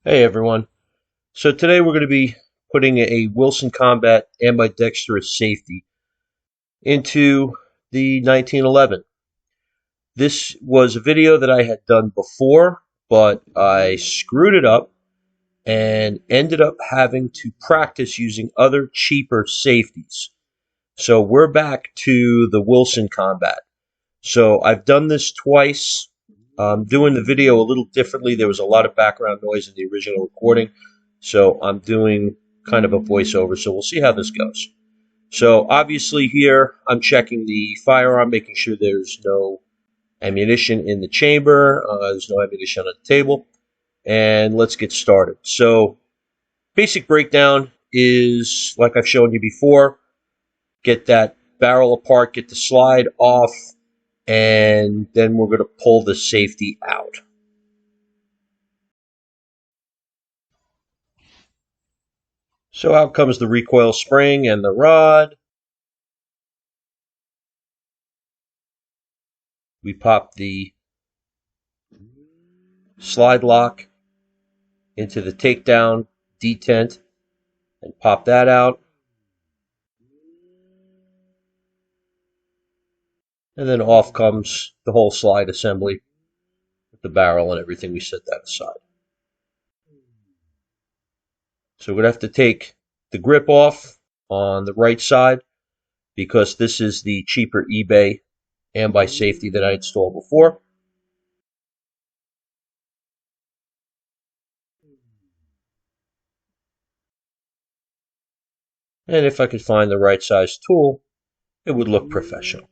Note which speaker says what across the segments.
Speaker 1: Hey everyone. So today we're going to be putting a Wilson Combat Ambidextrous safety into the 1911. This was a video that I had done before, but I screwed it up and ended up having to practice using other cheaper safeties. So we're back to the Wilson Combat. So I've done this twice. I'm doing the video a little differently. There was a lot of background noise in the original recording, so I'm doing kind of a voiceover. So we'll see how this goes. So obviously here I'm checking the firearm, making sure there's no ammunition in the chamber. There's no ammunition on the table. And let's get started. So basic breakdown is like I've shown you before. Get that barrel apart, get the slide off, and then we're going to pull the safety out. So out comes the recoil spring and the rod. We pop the slide lock into the takedown detent and pop that out. And then off comes the whole slide assembly with the barrel and everything. We set that aside. So we're going to have to take the grip off on the right side because this is the cheaper eBay ambi safety that I installed before. And if I could find the right size tool, it would look professional.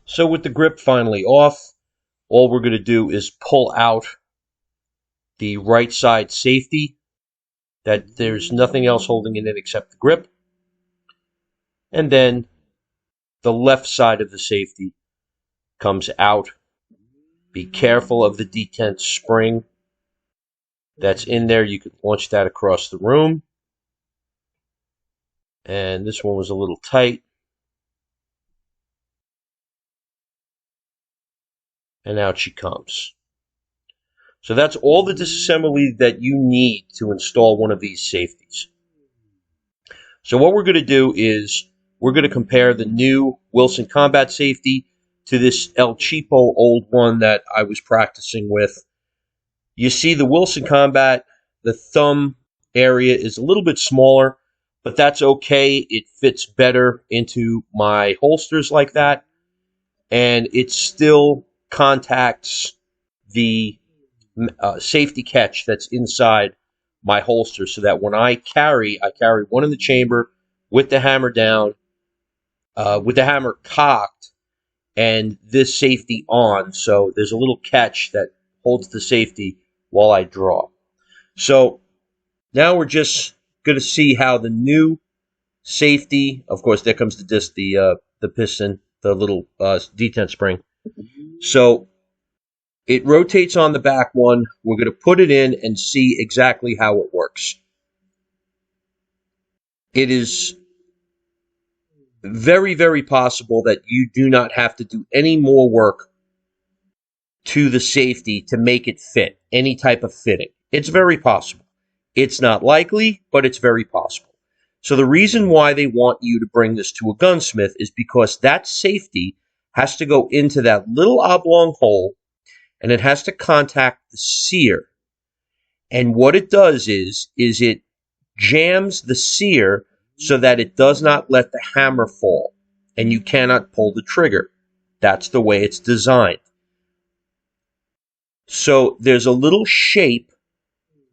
Speaker 1: So with the grip finally off, all we're going to do is pull out the right side safety, that there's nothing else holding it in except the grip. And then the left side of the safety comes out. Be careful of the detent spring that's in there. You could launch that across the room. And this one was a little tight. And out she comes. So that's all the disassembly that you need to install one of these safeties. So what we're going to do is we're going to compare the new Wilson Combat safety to this El Cheapo old one that I was practicing with. You see the Wilson Combat, the thumb area is a little bit smaller, but that's okay. It fits better into my holsters like that, and it still contacts the safety catch that's inside my holster, so that when I carry one in the chamber with the hammer down, with the hammer cocked, and this safety on. So there's a little catch that holds the safety while I draw. So now we're just going to see how the new safety, of course, there comes the disc, the piston, the little detent spring. So it rotates on the back one. We're going to put it in and see exactly how it works. It is very, very possible that you do not have to do any more work to the safety to make it fit, any type of fitting. It's very possible. It's not likely, but it's very possible. So the reason why they want you to bring this to a gunsmith is because that safety has to go into that little oblong hole, and it has to contact the sear. And what it does is it jams the sear so that it does not let the hammer fall, and you cannot pull the trigger. That's the way it's designed. So there's a little shape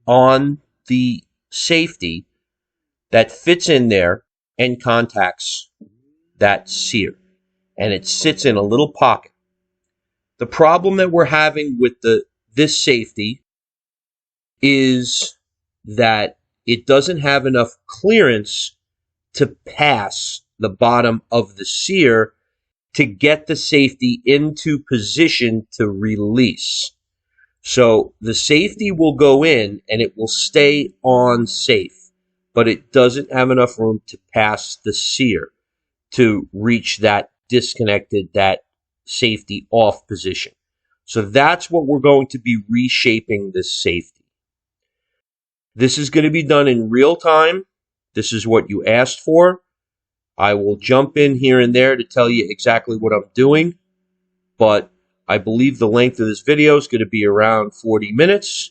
Speaker 1: on the safety that fits in there and contacts that sear, and it sits in a little pocket. The problem that we're having with this safety is that it doesn't have enough clearance to pass the bottom of the sear to get the safety into position to release. So the safety will go in and it will stay on safe, but it doesn't have enough room to pass the sear to reach that disconnected, that safety off position. So that's what we're going to be reshaping this safety. This is going to be done in real time. This is what you asked for. I will jump in here and there to tell you exactly what I'm doing, but I believe the length of this video is going to be around 40 minutes.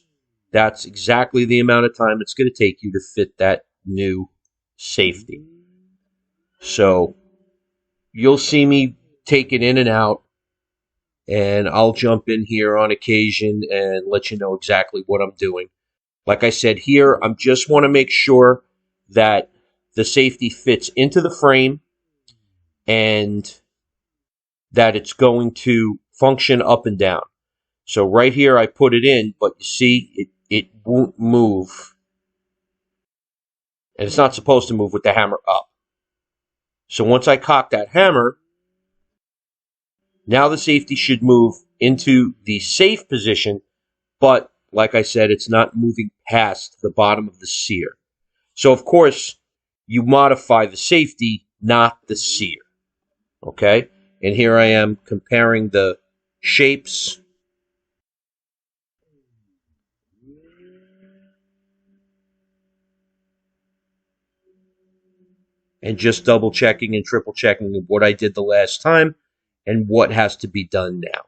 Speaker 1: That's exactly the amount of time it's going to take you to fit that new safety. So you'll see me take it in and out, and I'll jump in here on occasion and let you know exactly what I'm doing. Like I said here, I just want to make sure that the safety fits into the frame and that it's going to function up and down. So right here I put it in, but you see it won't move. And it's not supposed to move with the hammer up. So once I cock that hammer, now the safety should move into the safe position, but like I said, it's not moving past the bottom of the sear. So of course, you modify the safety, not the sear. Okay? And here I am comparing the shapes. And just double checking and triple checking what I did the last time and what has to be done now.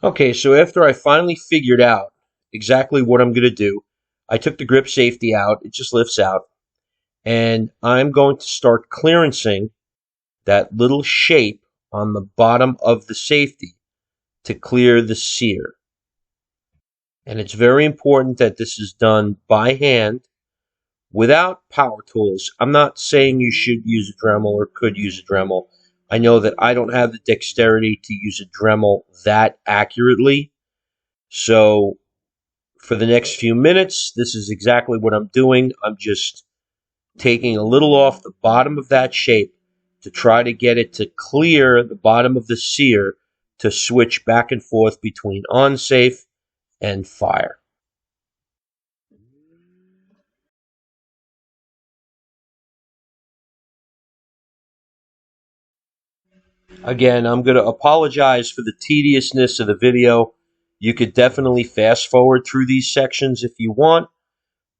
Speaker 1: Okay, so after I finally figured out exactly what I'm going to do, I took the grip safety out. It just lifts out. And I'm going to start clearancing that little shape on the bottom of the safety to clear the sear. And it's very important that this is done by hand without power tools. I'm not saying you should use a Dremel or could use a Dremel. I know that I don't have the dexterity to use a Dremel that accurately. So for the next few minutes, this is exactly what I'm doing. I'm just taking a little off the bottom of that shape to try to get it to clear the bottom of the sear to switch back and forth between on safe and fire. Again, I'm going to apologize for the tediousness of the video. You could definitely fast forward through these sections if you want,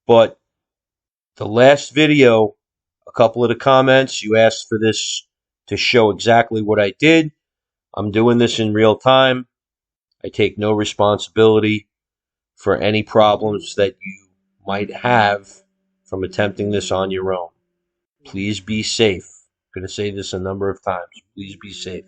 Speaker 1: but the last video, a couple of the comments, you asked for this to show exactly what I did. I'm doing this in real time. I take no responsibility for any problems that you might have from attempting this on your own. Please be safe. I'm going to say this a number of times. Please be safe.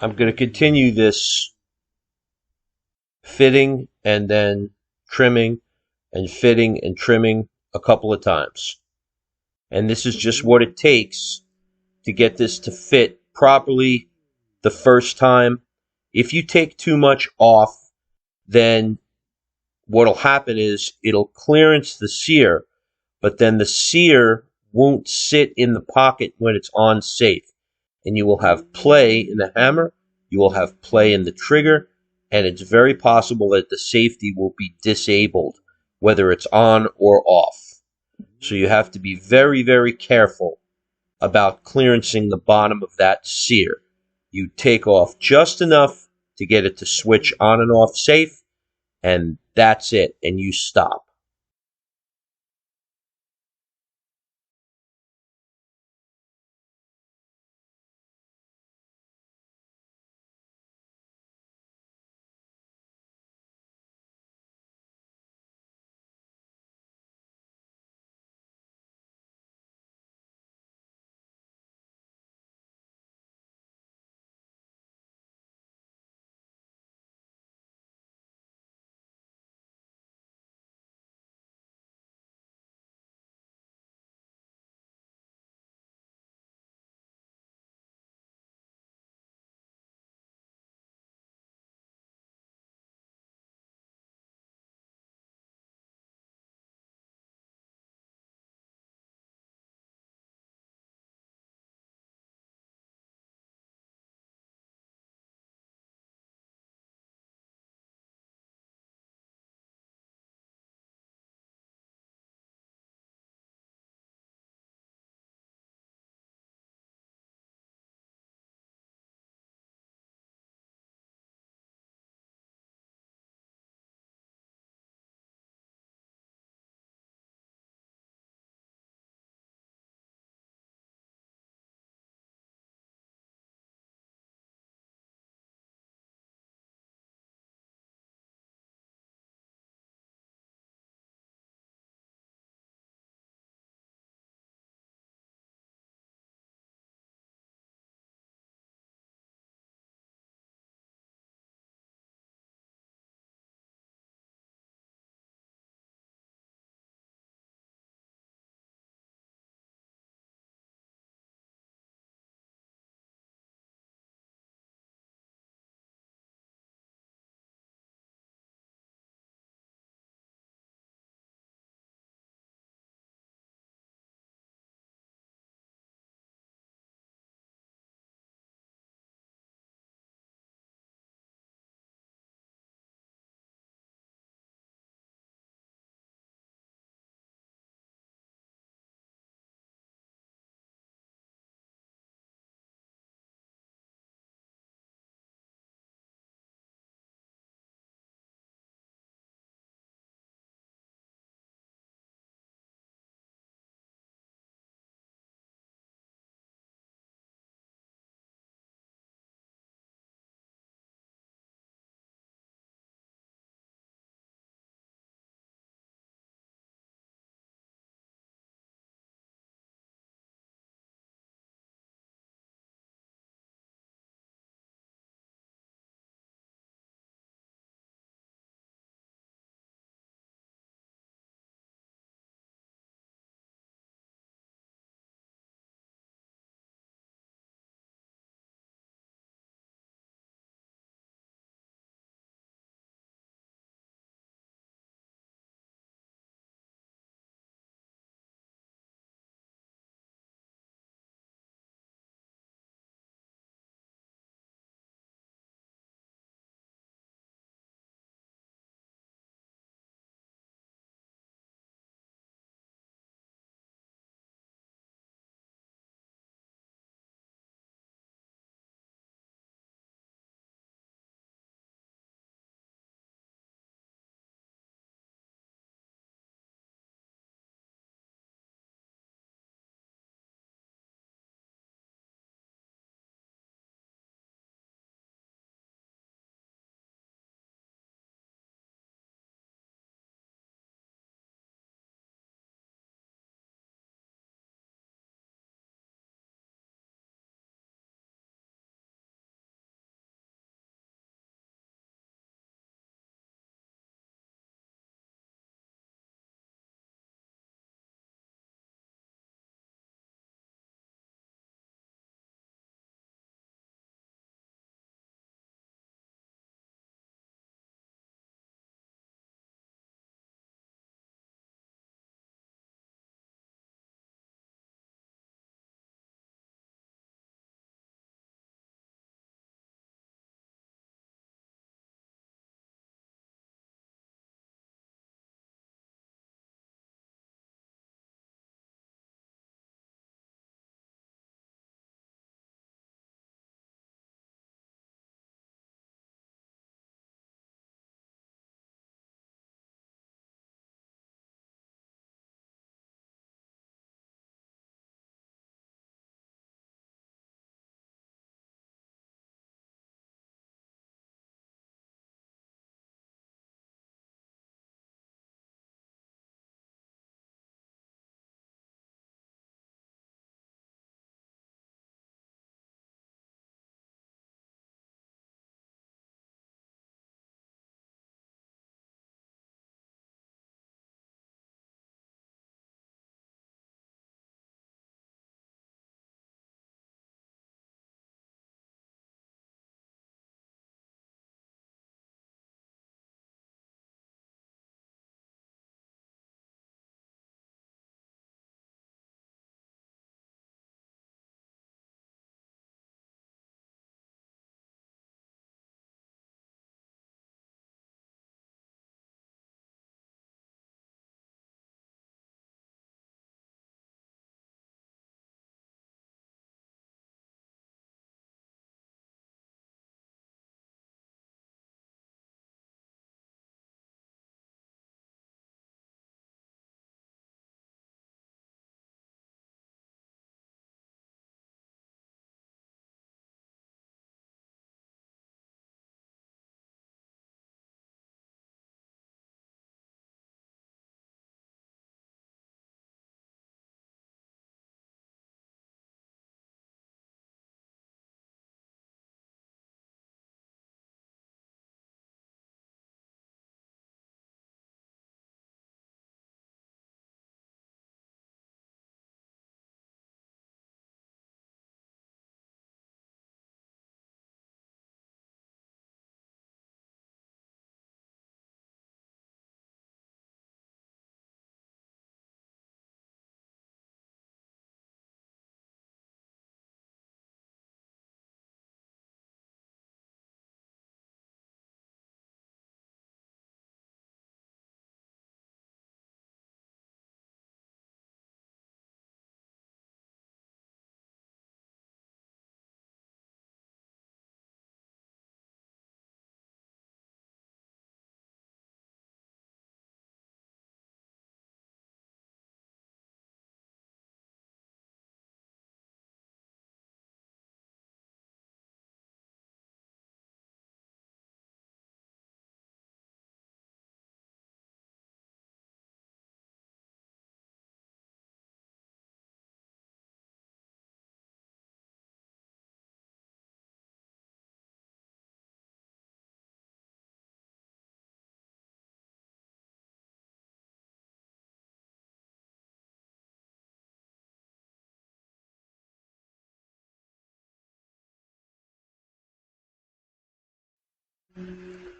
Speaker 1: I'm going to continue this fitting and then trimming and fitting and trimming a couple of times. And this is just what it takes to get this to fit properly the first time. If you take too much off, then what'll happen is it'll clearance the sear, but then the sear won't sit in the pocket when it's on safe. And you will have play in the hammer, you will have play in the trigger, and it's very possible that the safety will be disabled, whether it's on or off. So you have to be very, very careful about clearancing the bottom of that sear. You take off just enough to get it to switch on and off safe, and that's it, and you stop.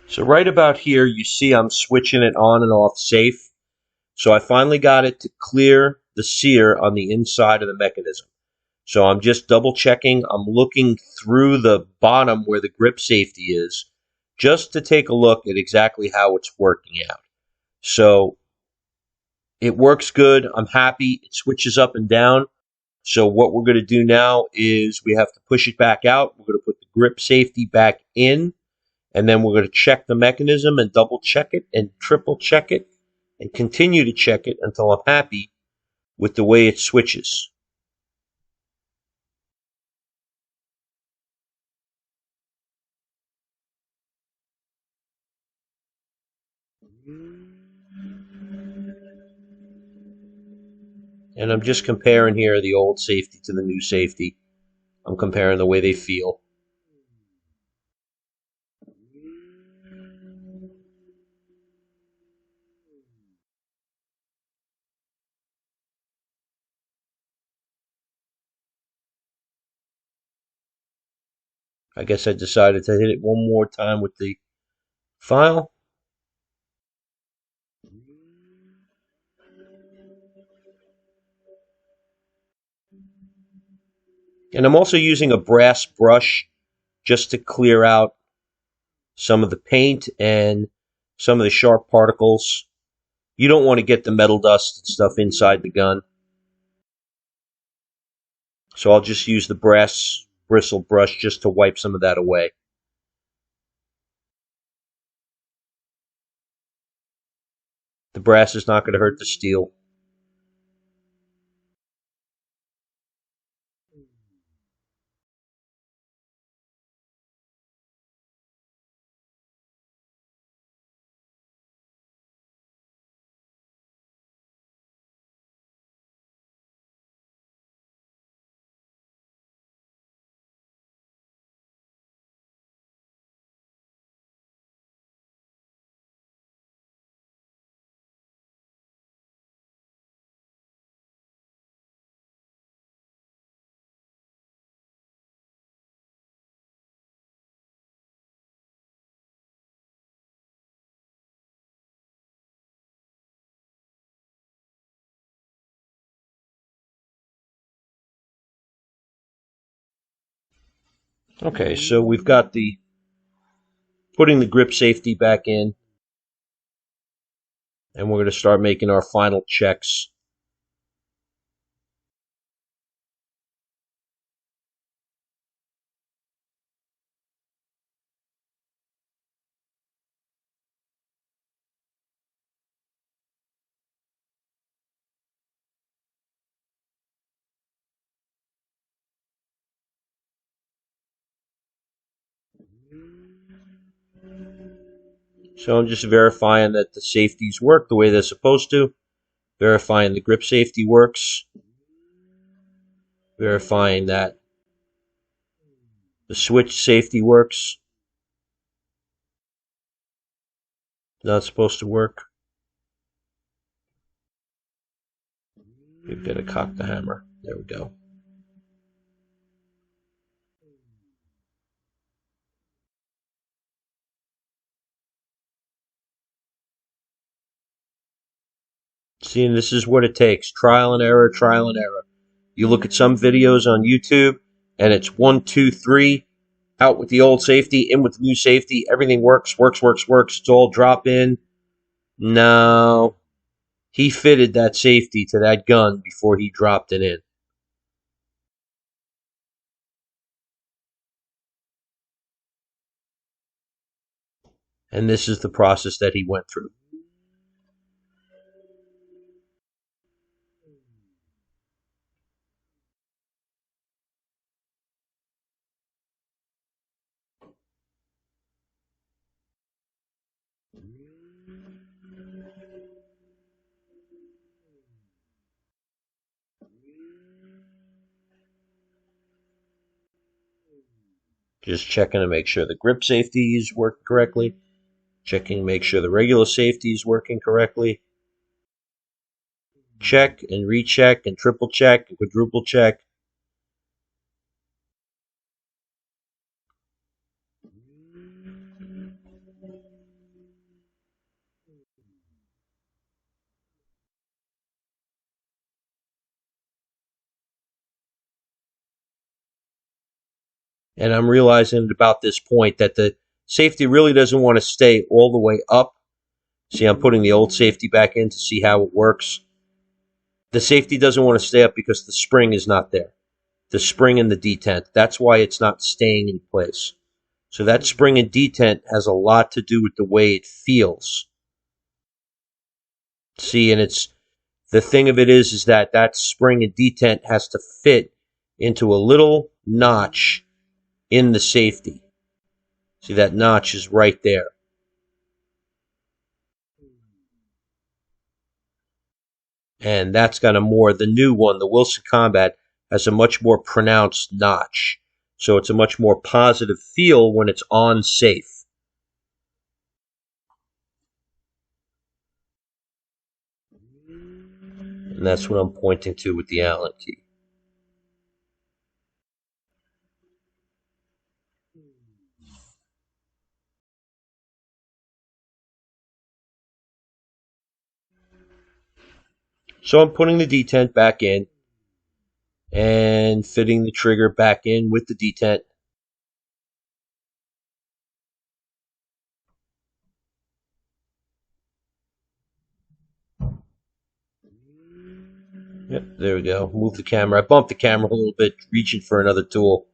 Speaker 1: So right about here, you see I'm switching it on and off safe. So I finally got it to clear the sear on the inside of the mechanism. So I'm just double checking. I'm looking through the bottom where the grip safety is just to take a look at exactly how it's working out. So it works good. I'm happy. It switches up and down. So what we're going to do now is we have to push it back out. We're going to put the grip safety back in, and then we're going to check the mechanism and double check it and triple check it and continue to check it until I'm happy with the way it switches. And I'm just comparing here the old safety to the new safety. I'm comparing the way they feel. I guess I decided to hit it one more time with the file. And I'm also using a brass brush just to clear out some of the paint and some of the sharp particles. You don't want to get the metal dust and stuff inside the gun. So I'll just use the brass bristle brush just to wipe some of that away. The brass is not going to hurt the steel. Okay, so we've got the putting the grip safety back in, and we're going to start making our final checks. So I'm just verifying that the safeties work the way they're supposed to, verifying the grip safety works, verifying that the switch safety works. Not supposed to work. We've got to cock the hammer. There we go. See, and this is what it takes. Trial and error, trial and error. You look at some videos on YouTube, and it's 1, 2, 3, out with the old safety, in with the new safety. Everything works. It's all drop in. No. He fitted that safety to that gun before he dropped it in. And this is the process that he went through. Just checking to make sure the grip safety is working correctly. Checking to make sure the regular safety is working correctly. Check and recheck and triple check and quadruple check. And I'm realizing at about this point that the safety really doesn't want to stay all the way up. See, I'm putting the old safety back in to see how it works. The safety doesn't want to stay up because the spring is not there. The spring and the detent. That's why it's not staying in place. So that spring and detent has a lot to do with the way it feels. See, and it's the thing of it is that that spring and detent has to fit into a little notch in the safety. See, that notch is right there. And that's got a more, the new one, the Wilson Combat, has a much more pronounced notch. So it's a much more positive feel when it's on safe. And that's what I'm pointing to with the Allen key. So I'm putting the detent back in and fitting the trigger back in with the detent. Yep, there we go. Move the camera. I bumped the camera a little bit, reaching for another tool.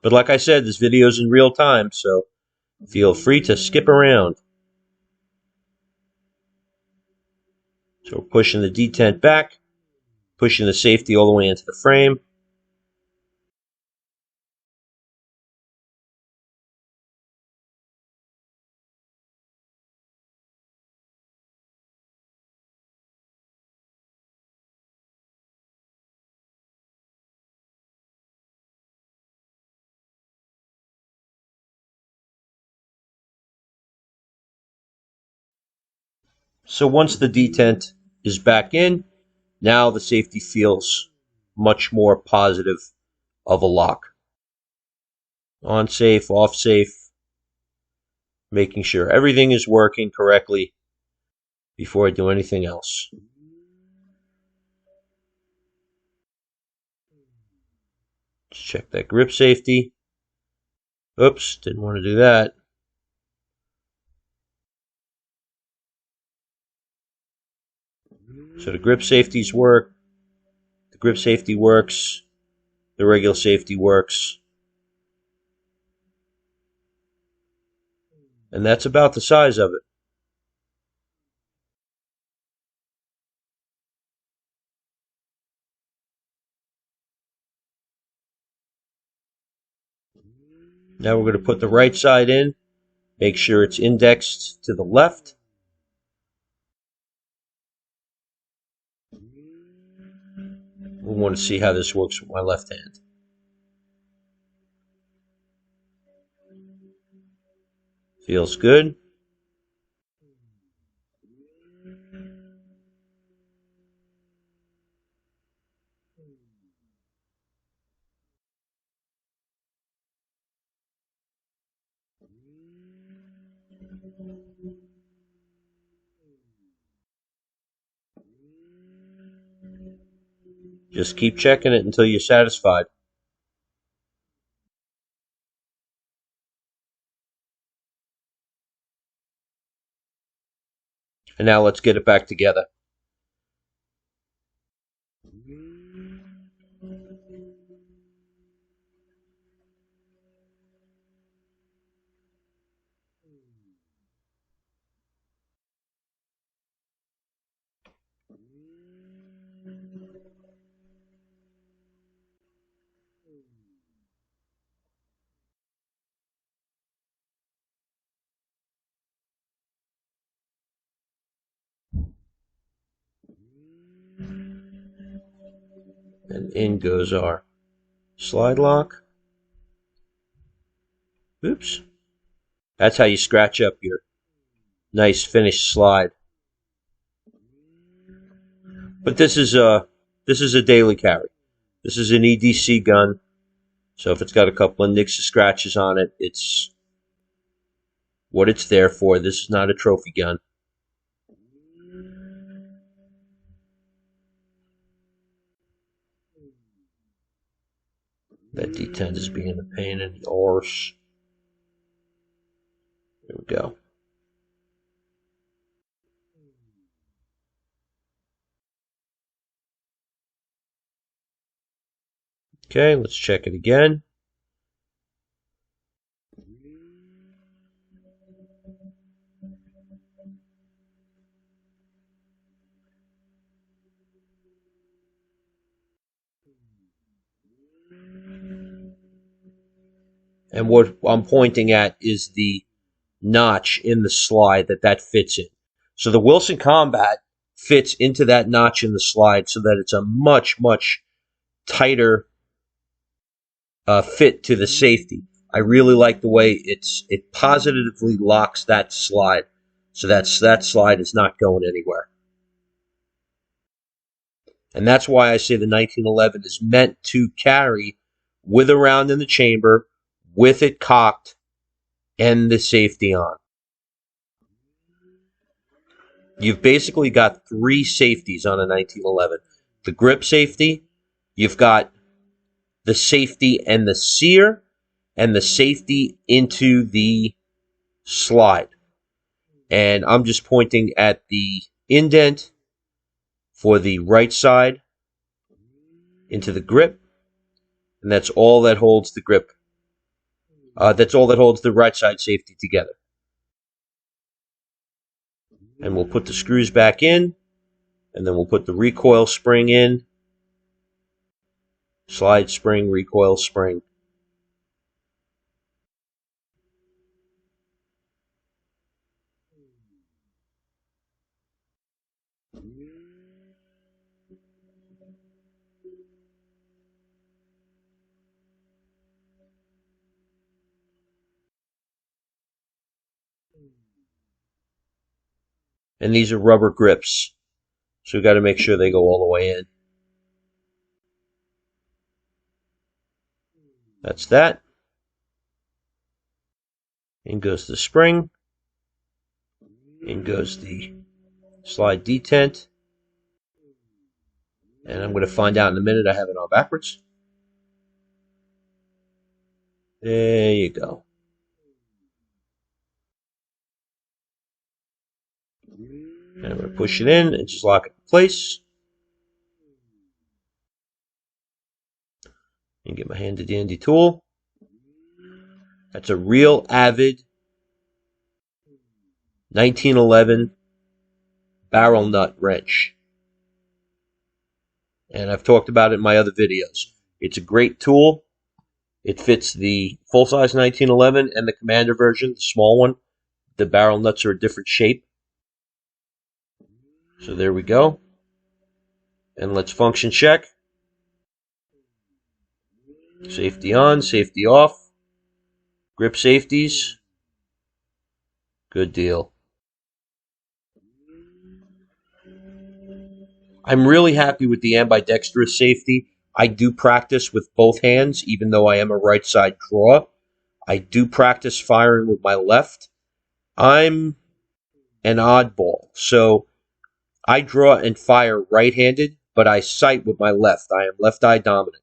Speaker 1: But like I said, this video is in real time, so feel free to skip around. So we're pushing the detent back, pushing the safety all the way into the frame. So once the detent is back in, now the safety feels much more positive of a lock. On safe, off safe, making sure everything is working correctly before I do anything else. Let's check that grip safety. Oops, didn't want to do that. So the grip safeties work. The grip safety works. The regular safety works. And that's about the size of it. Now we're going to put the right side in. Make sure it's indexed to the left. We want to see how this works with my left hand. Feels good. Just keep checking it until you're satisfied. And now let's get it back together. And in goes our slide lock. Oops. That's how you scratch up your nice finished slide. But this is a daily carry. This is an EDC gun. So if it's got a couple of nicks or scratches on it, it's what it's there for. This is not a trophy gun. That detent is being a pain in the arse. There we go. Okay, let's check it again. And what I'm pointing at is the notch in the slide that fits in. So the Wilson Combat fits into that notch in the slide so that it's a much, much tighter fit to the safety. I really like the way it positively locks that slide, so that slide is not going anywhere. And that's why I say the 1911 is meant to carry with a round in the chamber, with it cocked, and the safety on. You've basically got three safeties on a 1911. The grip safety, you've got the safety and the sear, and the safety into the slide. And I'm just pointing at the indent for the right side into the grip, and that's all that holds the grip. That's all that holds the right side safety together. And we'll put the screws back in, and then we'll put the recoil spring in. Slide spring, recoil spring. And these are rubber grips, so we've got to make sure they go all the way in. That's that. In goes the spring. In goes the slide detent. And I'm going to find out in a minute I have it on backwards. There you go. And I'm going to push it in and just lock it in place. And get my handy dandy tool. That's a real Avid 1911 barrel nut wrench. And I've talked about it in my other videos. It's a great tool. It fits the full-size 1911 and the Commander version, the small one. The barrel nuts are a different shape. So there we go. And let's function check. Safety on, safety off. Grip safeties. Good deal. I'm really happy with the ambidextrous safety. I do practice with both hands, even though I am a right side drawer. I do practice firing with my left. I'm an oddball, so I draw and fire right-handed, but I sight with my left. I am left eye dominant.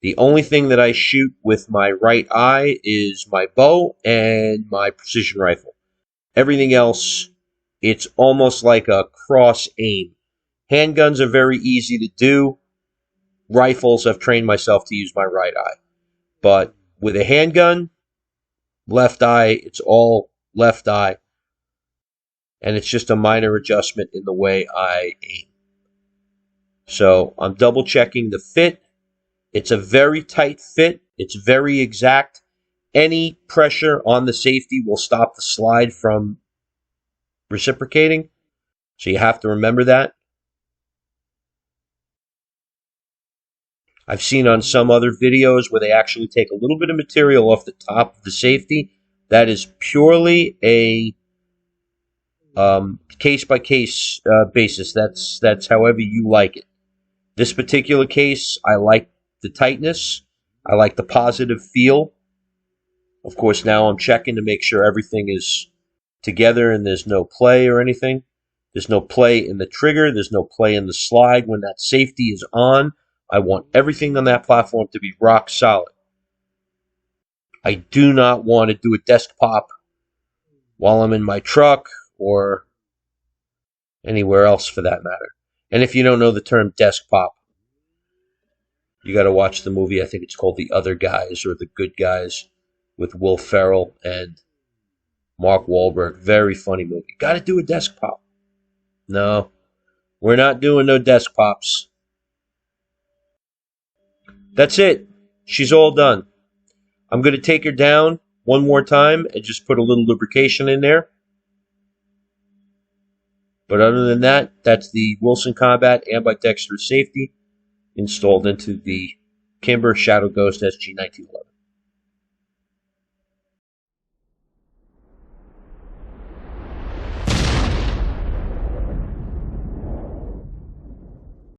Speaker 1: The only thing that I shoot with my right eye is my bow and my precision rifle. Everything else, it's almost like a cross aim. Handguns are very easy to do. Rifles, I've trained myself to use my right eye. But with a handgun, left eye, it's all left eye. And it's just a minor adjustment in the way I aim. So I'm double checking the fit. It's a very tight fit. It's very exact. Any pressure on the safety will stop the slide from reciprocating. So you have to remember that. I've seen on some other videos where they actually take a little bit of material off the top of the safety. That is purely a case-by-case basis. That's however you like it. This particular case, I like the tightness. I like the positive feel. Of course, now I'm checking to make sure everything is together and there's no play or anything. There's no play in the trigger. There's no play in the slide. When that safety is on, I want everything on that platform to be rock solid. I do not want to do a desk pop while I'm in my truck or anywhere else for that matter. And if you don't know the term desk pop, you got to watch the movie. I think it's called The Other Guys or The Good Guys with Will Ferrell and Mark Wahlberg. Very funny movie. Got to do a desk pop. No, we're not doing no desk pops. That's it. She's all done. I'm going to take her down one more time and just put a little lubrication in there. But other than that, that's the Wilson Combat Ambidextrous safety installed into the Kimber Shadow Ghost SG 1911.